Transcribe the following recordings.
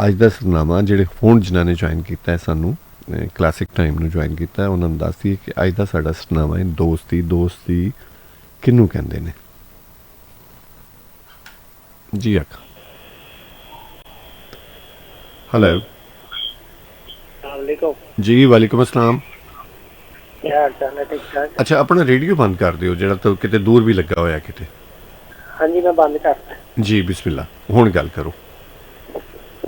ਅੱਜ ਦਾ ਸਰਨਾਮਾ ਜਿਹੜੇ ਹੁਣ ਜਿਨ੍ਹਾਂ ਨੇ ਜੁਆਇਨ ਕੀਤਾ ਹੈ ਸਾਨੂੰ ਕਲਾਸਿਕ ਟਾਈਮ ਨੂੰ ਜੁਆਇਨ ਕੀਤਾ ਉਹਨਾਂ ਨੂੰ ਦੱਸ ਦਈਏ ਕਿ ਅੱਜ ਦਾ ਸਾਡਾ ਸਰਨਾਮਾ ਹੈ ਦੋਸਤੀ ਕਿਹਨੂੰ ਕਹਿੰਦੇ ਨੇ। ਜੀ ਆਖਾ। ਹੈਲੋ ਜੀ, ਵਾਲੇਕੁਮ ਅਸਲਾਮ। ਅੱਛਾ, ਆਪਣਾ ਰੇਡੀਓ ਬੰਦ ਕਰ ਦਿਓ ਜਿਹੜਾ ਤਾਂ ਕਿਤੇ ਦੂਰ ਵੀ ਲੱਗਾ ਹੋਇਆ ਕਿਤੇ। ਹਾਂਜੀ ਮੈਂ ਬੰਦ ਕਰਤਾ ਜੀ ਬਿਸਮਿਲ੍ਲਾ, ਹੁਣ ਗੱਲ ਕਰੋ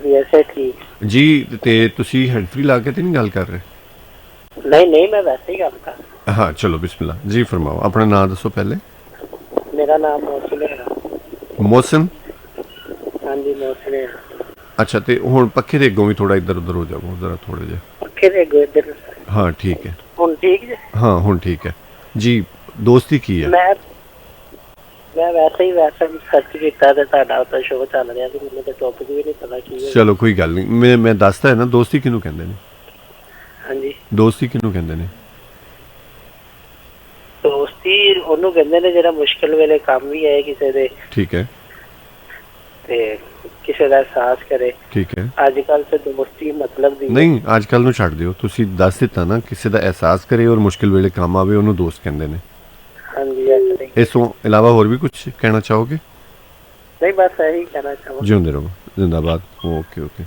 ਵੈਸੇ ਠੀਕ ਜੀ। ਤੇ ਤੁਸੀਂ ਹੈਡ ਫ੍ਰੀ ਲਾ ਕੇ ਤੇ ਨਹੀਂ ਗੱਲ ਕਰ ਰਹੇ? ਨਹੀਂ ਮੈਂ ਵੈਸੇ ਹੀ ਗੱਲ ਕਰ। ਹਾਂ ਚਲੋ ਬਿਸਮਿਲ੍ਲਾ ਜੀ, ਫਰਮਾਓ। ਆਪਣਾ ਨਾਮ ਦੱਸੋ ਪਹਿਲੇ। ਮੇਰਾ ਨਾਮ ਮੋਹਸਿਨ ਹੈ। ਮੌਸਮ। ਹਾਂਜੀ ਮੋਹਸਿਨ ਹੈ। ਅੱਛਾ, ਤੇ ਹੁਣ ਪੱਖੇ ਦੇ ਅੱਗੋਂ ਵੀ ਥੋੜਾ ਇੱਧਰ ਉੱਧਰ ਹੋ ਜਾਓ ਜ਼ਰਾ, ਥੋੜਾ ਜਿਹਾ। ਪੱਖੇ ਦੇ ਅੱਗੋਂ ਇੱਧਰ। ਹਾਂ ਠੀਕ ਹੈ। ਹੁਣ ਠੀਕ ਜੇ? ਹਾਂ ਹੁਣ ਠੀਕ ਹੈ ਜੀ। ਦੋਸਤੀ ਕੀ ਹੈ? ਮੈਂ ਵੈਸੇ ਹੀ ਸਰਚ ਕੀਤਾ ਤੇ ਤੁਹਾਡਾ ਉੱਤੇ ਸ਼ੋਅ ਚੱਲ ਰਿਹਾ ਸੀ, ਮੈਨੂੰ ਤਾਂ ਟੌਪਿਕ ਵੀ ਨਹੀਂ ਪਤਾ ਕੀ ਹੈ। ਚਲੋ ਕੋਈ ਗੱਲ ਨਹੀਂ, ਮੈਂ ਦੱਸਦਾ ਹੈ ਨਾ ਦੋਸਤੀ ਕਿਹਨੂੰ ਕਹਿੰਦੇ ਨੇ। ਹਾਂਜੀ, ਦੋਸਤੀ ਕਿਹਨੂੰ ਕਹਿੰਦੇ ਨੇ? ਦੋਸਤੀ ਉਹਨੂੰ ਕਹਿੰਦੇ ਨੇ ਜਿਹੜਾ ਮੁਸ਼ਕਿਲ ਵੇਲੇ ਕੰਮ ਵੀ ਆਏ ਕਿਸੇ ਦੇ। ਠੀਕ ਹੈ। ਤੇ ਕਿਸੇ ਦਾ ਅਹਿਸਾਸ ਕਰੇ। ਠੀਕ ਹੈ। ਅੱਜ ਕੱਲ ਤੇ ਦੋਸਤੀ ਮਤਲਬ ਦੀ ਨਹੀਂ, ਅੱਜ ਕੱਲ ਨੂੰ ਛੱਡ ਦਿਓ, ਤੁਸੀਂ ਦੱਸ ਦਿੱਤਾ ਨਾ ਕਿਸੇ ਦਾ ਅਹਿਸਾਸ ਕਰੇ ਔਰ ਮੁਸ਼ਕਿਲ ਵੇਲੇ ਕੰਮ ਆਵੇ, ਉਹਨੂੰ ਦੋਸਤ ਕਹਿੰਦੇ ਨੇ। ਹਾਂਜੀ, ਇਸ ਤੋਂ ਇਲਾਵਾ ਹੋਰ ਵੀ ਕੁਝ ਕਹਿਣਾ ਚਾਹੋਗੇ? ਨਹੀਂ ਬਸ ਇਹੀ ਕਹਿਣਾ ਚਾਹਾਂਗਾ। ਜਿਉਂਦੇ ਰਹੋ, ਜ਼ਿੰਦਾਬਾਦ। Okay okay.